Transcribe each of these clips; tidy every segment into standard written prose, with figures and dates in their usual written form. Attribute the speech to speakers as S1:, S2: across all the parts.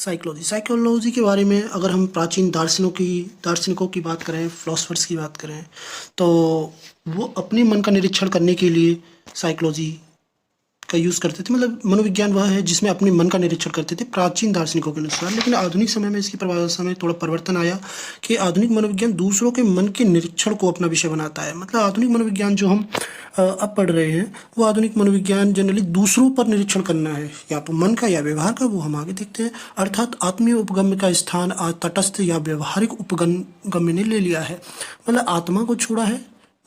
S1: Psychology psychology के बारे में अगर हम प्राचीन दार्शनिकों की बात करें, फिलोसफर्स की बात करें, तो वो अपने मन का निरीक्षण करने के लिए साइकोलॉजी का यूज़ करते थे। मतलब मनोविज्ञान वह है जिसमें अपने मन का निरीक्षण करते थे प्राचीन दार्शनिकों के अनुसार। लेकिन आधुनिक समय में इसकी परिभाषा में थोड़ा परिवर्तन आया कि आधुनिक मनोविज्ञान दूसरों के मन के निरीक्षण को अपना विषय बनाता है। मतलब आधुनिक मनोविज्ञान जो हम अब पढ़ रहे हैं, वो आधुनिक मनोविज्ञान जनरली दूसरों पर निरीक्षण करना है, या तो मन का या व्यवहार का, वो हम आगे देखते हैं। अर्थात आत्मीय उपगम्य का स्थान तटस्थ या व्यवहारिक उपगम्य ने ले लिया है। मतलब आत्मा को छोड़ा है,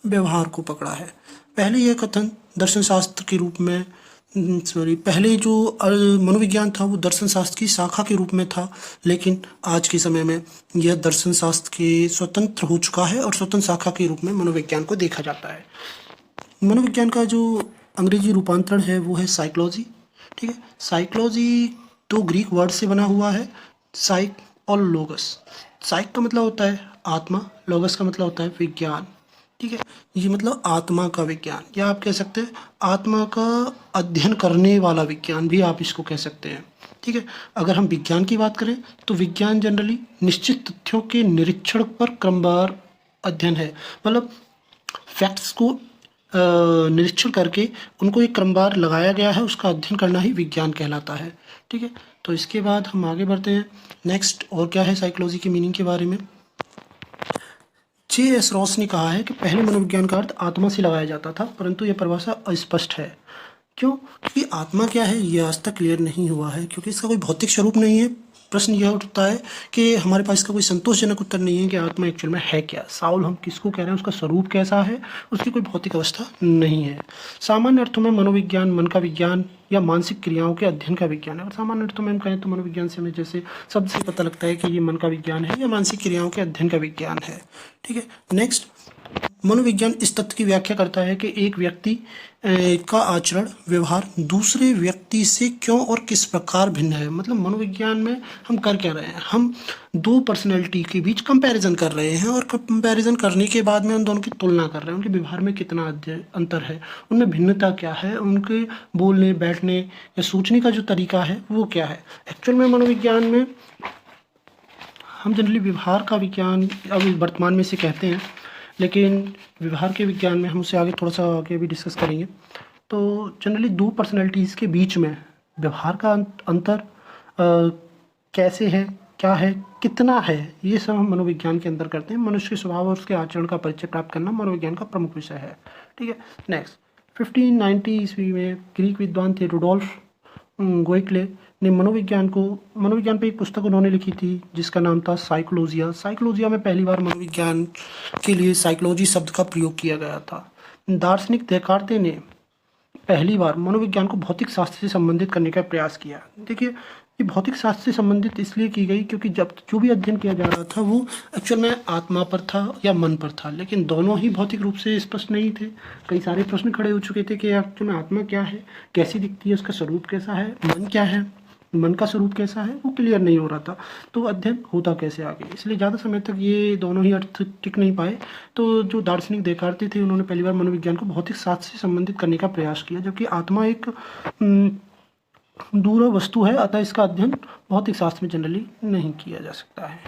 S1: व्यवहार को पकड़ा है। पहले यह कथन दर्शन शास्त्र के रूप में पहले जो मनोविज्ञान था वो दर्शन शास्त्र की शाखा के रूप में था, लेकिन आज के समय में यह दर्शन शास्त्र के स्वतंत्र हो चुका है और स्वतंत्र शाखा के रूप में मनोविज्ञान को देखा जाता है। मनोविज्ञान का जो अंग्रेजी रूपांतरण है वो है साइकोलॉजी। ठीक है, साइकोलॉजी दो ग्रीक वर्ड से बना हुआ है, साइक और लोगस। साइक का मतलब होता है आत्मा, लोगस का मतलब होता है विज्ञान। ठीक है, ये मतलब आत्मा का विज्ञान, या आप कह सकते हैं आत्मा का अध्ययन करने वाला विज्ञान भी आप इसको कह सकते हैं। ठीक है, अगर हम विज्ञान की बात करें तो विज्ञान जनरली निश्चित तथ्यों के निरीक्षण पर क्रमवार अध्ययन है। मतलब फैक्ट्स को निरीक्षण करके उनको एक क्रमवार लगाया गया है, उसका अध्ययन करना ही विज्ञान कहलाता है। ठीक है, तो इसके बाद हम आगे बढ़ते हैं। नेक्स्ट और क्या है साइकोलॉजी की मीनिंग के बारे में। जे एस रॉस ने कहा है कि पहले मनोविज्ञान का अर्थ आत्मा से लगाया जाता था, परंतु यह परिभाषा अस्पष्ट है। क्यों? क्योंकि आत्मा क्या है ये आज तक क्लियर नहीं हुआ है, क्योंकि इसका कोई भौतिक स्वरूप नहीं है। प्रश्न यह उठता है कि हमारे पास इसका कोई संतोषजनक उत्तर नहीं है कि आत्मा एक्चुअल में है क्या। साउल हम किसको कह रहे हैं, उसका स्वरूप कैसा है, उसकी कोई भौतिक अवस्था नहीं है। सामान्य अर्थों में मनोविज्ञान मन का विज्ञान या मानसिक क्रियाओं के अध्ययन का विज्ञान है। और सामान्य अर्थों में हम कहें तो मनोविज्ञान से हमें जैसे शब्द से पता लगता है कि ये मन का विज्ञान है या मानसिक क्रियाओं के अध्ययन का विज्ञान है। ठीक है, नेक्स्ट मनोविज्ञान इस तथ्य की व्याख्या करता है कि एक व्यक्ति का आचरण व्यवहार दूसरे व्यक्ति से क्यों और किस प्रकार भिन्न है। मतलब मनोविज्ञान में हम कर क्या रहे हैं, हम दो पर्सनैलिटी के बीच कंपैरिजन कर रहे हैं, और कंपैरिजन करने के बाद में उन दोनों की तुलना कर रहे हैं, उनके व्यवहार में कितना अंतर है, उनमें भिन्नता क्या है, उनके बोलने बैठने या सोचने का जो तरीका है वो क्या है। एक्चुअल में मनोविज्ञान में हम जनरली व्यवहार का विज्ञान अभी वर्तमान में से कहते हैं, लेकिन व्यवहार के विज्ञान में हम उससे आगे थोड़ा सा आगे भी डिस्कस करेंगे। तो जनरली दो पर्सनैलिटीज़ के बीच में व्यवहार का अंतर कैसे है, क्या है, कितना है, ये सब हम मनोविज्ञान के अंदर करते हैं। मनुष्य के स्वभाव और उसके आचरण का परिचय प्राप्त करना मनोविज्ञान का प्रमुख विषय है। ठीक है, नेक्स्ट 1590 ईस्वी में ग्रीक विद्वान थे रुडोल्फ गोइकले ने मनोविज्ञान पे एक पुस्तक उन्होंने लिखी थी जिसका नाम था साइकोलॉजिया। साइकोलॉजिया में पहली बार मनोविज्ञान के लिए साइकोलॉजी शब्द का प्रयोग किया गया था। दार्शनिक देकार्ते ने पहली बार मनोविज्ञान को भौतिक शास्त्र से संबंधित करने का प्रयास किया। देखिए, ये भौतिक शास्त्र से संबंधित इसलिए की गई क्योंकि जब जो भी अध्ययन किया जा रहा था वो एक्चुअल में आत्मा पर था या मन पर था, लेकिन दोनों ही भौतिक रूप से स्पष्ट नहीं थे। कई सारे प्रश्न खड़े हो चुके थे कि एक्चुअल में आत्मा क्या है, कैसी दिखती है, उसका स्वरूप कैसा है, मन क्या है, मन का स्वरूप कैसा है, वो क्लियर नहीं हो रहा था। तो अध्ययन होता कैसे आगे, इसलिए ज़्यादा समय तक ये दोनों ही अर्थ टिक नहीं पाए। तो जो दार्शनिक देकार्ते थे उन्होंने पहली बार मनोविज्ञान को भौतिक शास्त्र से संबंधित करने का प्रयास किया, जबकि आत्मा एक दूर वस्तु है, अतः इसका अध्ययन भौतिक शास्त्र में जनरली नहीं किया जा सकता है।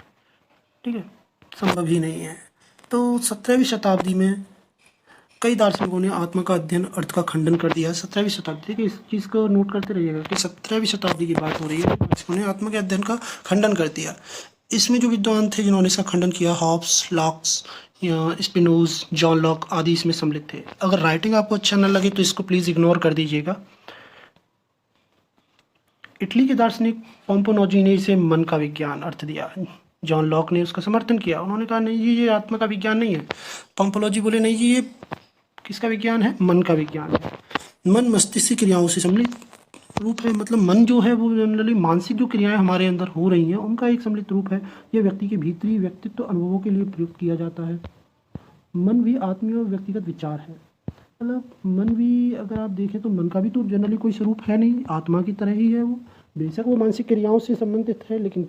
S1: ठीक है, संभव ही नहीं है। तो 17वीं शताब्दी में कई दार्शनिकों ने आत्मा का अध्ययन अर्थ का खंडन कर दिया। 17वीं शताब्दी की इस चीज़ को नोट करते रहिएगा कि 17वीं शताब्दी की बात हो रही है, दार्शनिकों ने आत्मा के अध्ययन का खंडन कर दिया। इसमें जो विद्वान थे जिन्होंने इसका खंडन किया, हॉब्स, लॉक्स या स्पिनोज, जॉन लॉक आदि इसमें सम्मिलित थे। अगर राइटिंग आपको अच्छा न लगे तो इसको प्लीज़ इग्नोर कर दीजिएगा। इटली के दार्शनिक पोम्पोनोजी ने इसे मन का विज्ञान अर्थ दिया। जॉन लॉक ने उसका समर्थन किया, उन्होंने कहा नहीं जी ये आत्मा का विज्ञान नहीं है। पोम्पोनोजी बोले नहीं जी ये किसका विज्ञान है, मन का विज्ञान है। मन मस्तिष्क की क्रियाओं से सम्मिलित रूप है। मतलब मन जो है वो जनरली मानसिक जो क्रियाएं हमारे अंदर हो रही हैं उनका एक सम्मिलित रूप है। यह व्यक्ति के भीतरी व्यक्तित्व अनुभवों के लिए प्रयुक्त किया जाता है। मन भी आत्मीय और व्यक्तिगत विचार है। मतलब मन भी अगर आप देखें तो मन का भी तो जनरली कोई स्वरूप है नहीं, आत्मा की तरह ही है वो। बेशक वो मानसिक क्रियाओं से संबंधित है, लेकिन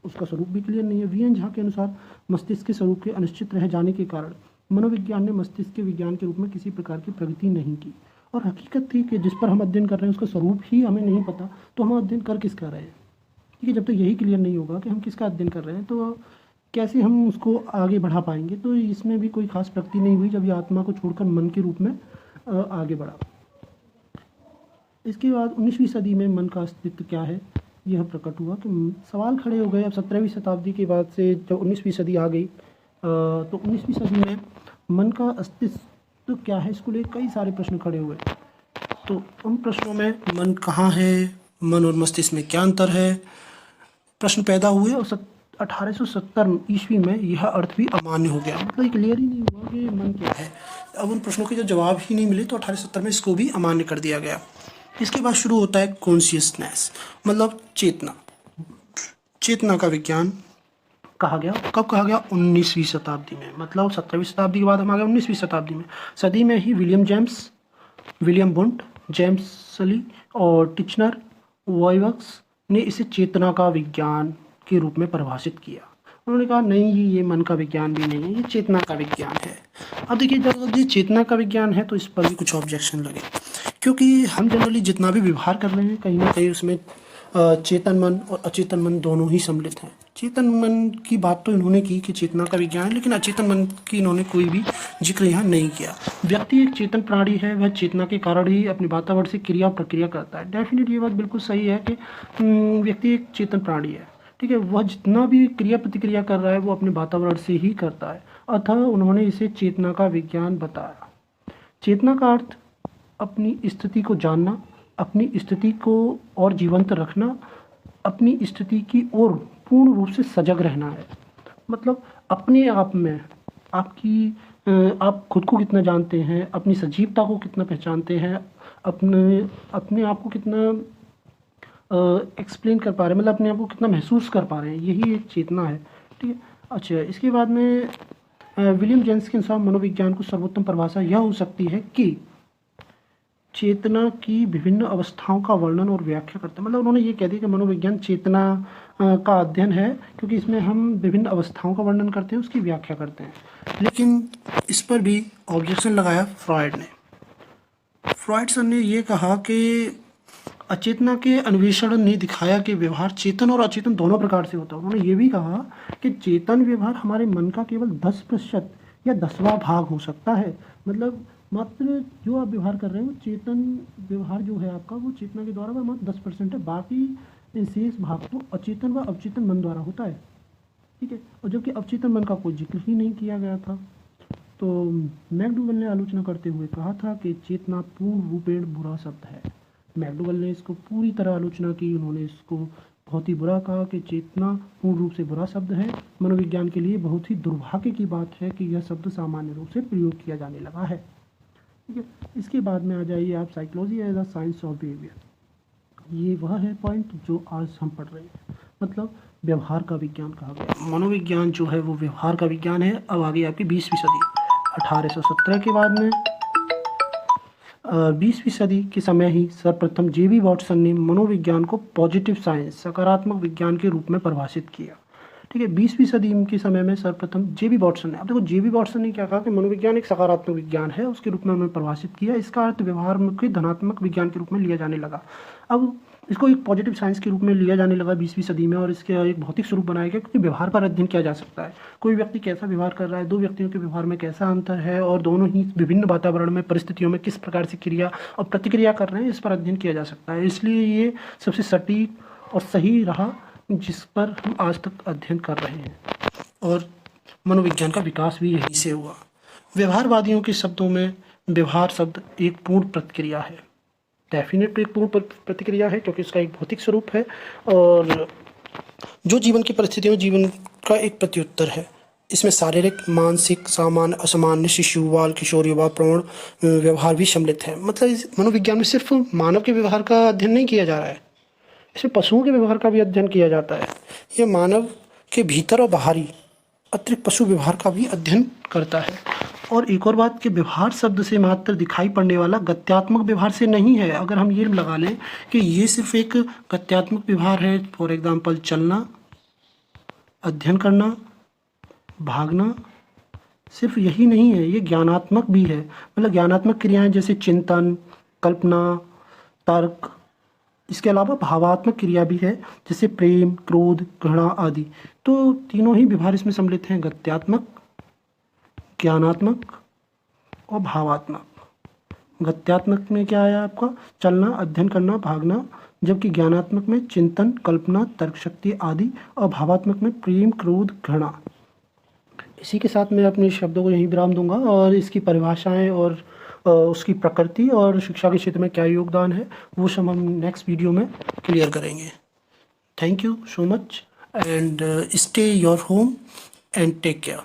S1: उसका स्वरूप भी क्लियर नहीं है। वी एन झा के अनुसार मस्तिष्क के स्वरूप के अनिश्चित रह जाने के कारण मनोविज्ञान ने मस्तिष्क के विज्ञान के रूप में किसी प्रकार की प्रगति नहीं की। और हकीकत थी कि जिस पर हम अध्ययन कर रहे हैं उसका स्वरूप ही हमें नहीं पता, तो हम अध्ययन कर किसका रहे हैं। ठीक है। जब तक यही क्लियर नहीं होगा कि हम किसका अध्ययन कर रहे हैं तो कैसे हम उसको आगे बढ़ा पाएंगे। तो इसमें भी कोई खास प्रगति नहीं हुई जब ये आत्मा को छोड़कर मन के रूप में आगे बढ़ा। इसके बाद 19वीं सदी में मन का अस्तित्व क्या है यह प्रकट हुआ कि सवाल खड़े हो गए। अब 17वीं शताब्दी के बाद से जब 19वीं सदी आ गई तो 19वीं सदी में मन का अस्तित्व क्या है इसको लेकर कई सारे प्रश्न खड़े हुए। तो उन प्रश्नों में मन कहाँ है, मन और मस्तिष्क में क्या अंतर है, प्रश्न पैदा हुए और 1870 ईस्वी में यह अर्थ भी अमान्य हो गया। मतलब क्लियर ही नहीं हुआ कि मन क्या है। अब उन प्रश्नों के जब जवाब ही नहीं मिले तो 1870 में इसको भी अमान्य कर दिया गया। इसके बाद शुरू होता है कॉन्शियसनेस, मतलब चेतना। चेतना का विज्ञान कहा गया। कब कहा गया? 19वीं शताब्दी में। मतलब 17वीं शताब्दी के बाद हम आ गए 19वीं शताब्दी में। सदी में ही विलियम वुंट, जेम्स सली और टिचनर वॉयवक्स ने इसे चेतना का विज्ञान के रूप में परिभाषित किया। उन्होंने कहा नहीं, ये मन का विज्ञान भी नहीं है, ये चेतना का विज्ञान है। अब देखिए, जब ये चेतना का विज्ञान है तो इस पर भी कुछ ऑब्जेक्शन लगे, क्योंकि हम जनरली जितना भी व्यवहार कर रहे हैं कहीं ना कहीं उसमें चेतन मन और अचेतन मन दोनों ही सम्मिलित हैं। चेतन मन की बात तो इन्होंने की कि चेतना का विज्ञान है, लेकिन अचेतन मन की इन्होंने कोई भी जिक्र यहाँ नहीं किया। व्यक्ति एक चेतन प्राणी है, वह चेतना के कारण ही अपने वातावरण से क्रिया प्रक्रिया करता है। डेफिनेटली ये बात बिल्कुल सही है कि व्यक्ति एक चेतन प्राणी है, ठीक है। वह जितना भी क्रिया प्रतिक्रिया कर रहा है वो अपने वातावरण से ही करता है, अतः उन्होंने इसे चेतना का विज्ञान बताया। चेतना का अर्थ अपनी स्थिति को जानना, अपनी स्थिति को और जीवंत रखना, अपनी स्थिति की ओर पूर्ण रूप से सजग रहना है। मतलब अपने आप में आप खुद को कितना जानते हैं, अपनी सजीवता को कितना पहचानते हैं, अपने आप को कितना एक्सप्लेन कर पा रहे हैं, मतलब अपने आप को कितना महसूस कर पा रहे हैं, यही एक चेतना है, ठीक है। अच्छा, इसके बाद में विलियम जेम्स के अनुसार मनोविज्ञान को सर्वोत्तम परिभाषा यह हो सकती है कि चेतना की विभिन्न अवस्थाओं का वर्णन और व्याख्या करते हैं। मतलब उन्होंने ये कह दिया कि मनोविज्ञान चेतना का अध्ययन है, क्योंकि इसमें हम विभिन्न अवस्थाओं का वर्णन करते हैं, उसकी व्याख्या करते हैं। लेकिन इस पर भी ऑब्जेक्शन लगाया फ्रॉयड ने। फ्रॉयड सर ने ये कहा कि अचेतना के अन्वेषण ने दिखाया कि व्यवहार चेतन और अचेतन दोनों प्रकार से होता है। उन्होंने ये भी कहा कि चेतन व्यवहार हमारे मन का केवल 10% या 10वां भाग हो सकता है। मतलब मात्र जो आप व्यवहार कर रहे हो, चेतन व्यवहार जो है आपका, वो चेतना के द्वारा वह मात्र 10% है, बाकी शेष भाग तो अचेतन व अवचेतन मन द्वारा होता है, ठीक है। और जबकि अवचेतन मन का कोई जिक्र ही नहीं किया गया था। तो मैकडूगल ने आलोचना करते हुए कहा था कि चेतना पूर्ण रूपेण बुरा शब्द है। मैकडूगल ने इसको पूरी तरह आलोचना की। उन्होंने इसको बहुत ही बुरा कहा कि चेतना पूर्ण रूप से बुरा शब्द है। मनोविज्ञान के लिए बहुत ही दुर्भाग्य की बात है कि यह शब्द सामान्य रूप से प्रयोग किया जाने लगा है, ठीक है। इसके बाद में आ जाइए आप psychology as a science of behaviour. ये वह है पॉइंट जो आज हम पढ़ रहे हैं, मतलब व्यवहार का विज्ञान कहा गया। मनोविज्ञान जो है वो व्यवहार का विज्ञान है। अब आ गई आपकी 20वीं सदी। 1817 के बाद में 20वीं सदी के समय ही सर्वप्रथम जे.बी. वॉटसन ने मनोविज्ञान को पॉजिटिव साइंस, सकारात्मक विज्ञान के रूप में परिभाषित किया, ठीक है। 20वीं सदी के समय में सर्वप्रथम जे.बी. वॉटसन ने, अब देखो जे.बी. वॉटसन ने क्या कहा कि मनोविज्ञान एक सकारात्मक विज्ञान है, उसके रूप में उन्होंने परिभाषित किया। इसका अर्थ व्यवहार के धनात्मक विज्ञान के रूप में लिया जाने लगा। अब इसको एक पॉजिटिव साइंस के रूप में लिया जाने लगा 20वीं सदी में, और इसके एक भौतिक स्वरूप बनाया गया, क्योंकि व्यवहार पर अध्ययन किया जा सकता है। कोई व्यक्ति कैसा व्यवहार कर रहा है, दो व्यक्तियों के व्यवहार में कैसा अंतर है, और दोनों ही विभिन्न वातावरण में, परिस्थितियों में किस प्रकार से क्रिया और प्रतिक्रिया कर रहे हैं, इस पर अध्ययन किया जा सकता है। इसलिए ये सबसे सटीक और सही रहा जिस पर हम आज तक अध्ययन कर रहे हैं, और मनोविज्ञान का विकास भी यहीं से हुआ। व्यवहारवादियों के शब्दों में व्यवहार शब्द एक पूर्ण प्रतिक्रिया है। डेफिनेट एक पूर्ण प्रतिक्रिया है, क्योंकि इसका एक भौतिक स्वरूप है और जो जीवन की परिस्थितियों, जीवन का एक प्रत्युत्तर है। इसमें शारीरिक, मानसिक, सामान्य, असामान्य, शिशु, बाल, किशोर, युवा, प्रौढ़ व्यवहार भी सम्मिलित है। मतलब इस मनोविज्ञान में सिर्फ मानव के व्यवहार का अध्ययन नहीं किया जा रहा है, इसमें पशुओं के व्यवहार का भी अध्ययन किया जाता है। यह मानव के भीतर और बाहरी अतिरिक्त पशु व्यवहार का भी अध्ययन करता है। और एक और बात कि व्यवहार शब्द से मात्र दिखाई पड़ने वाला गत्यात्मक व्यवहार से नहीं है। अगर हम ये लगा लें कि ये सिर्फ एक गत्यात्मक व्यवहार है, फॉर एग्जाम्पल चलना, अध्ययन करना, भागना, सिर्फ यही नहीं है, ये ज्ञानात्मक भी है। मतलब ज्ञानात्मक क्रियाएं जैसे चिंतन, कल्पना, तर्क, इसके अलावा भावात्मक क्रिया भी है, जैसे प्रेम, क्रोध, घृणा आदि। तो तीनों ही व्यवहार इसमें सम्मिलित हैं, गत्यात्मक, ज्ञानात्मक और भावात्मक। गत्यात्मक में क्या है आपका, चलना, अध्ययन करना, भागना, जबकि ज्ञानात्मक में चिंतन, कल्पना, तर्क शक्ति आदि, और भावात्मक में प्रेम, क्रोध, घृणा। इसी के साथ मैं अपने शब्दों को यहीं विराम दूंगा और इसकी परिभाषाएं और उसकी प्रकृति और शिक्षा के क्षेत्र में क्या योगदान है वो सब हम नेक्स्ट वीडियो में क्लियर करेंगे। Thank you so much and stay your home and take care.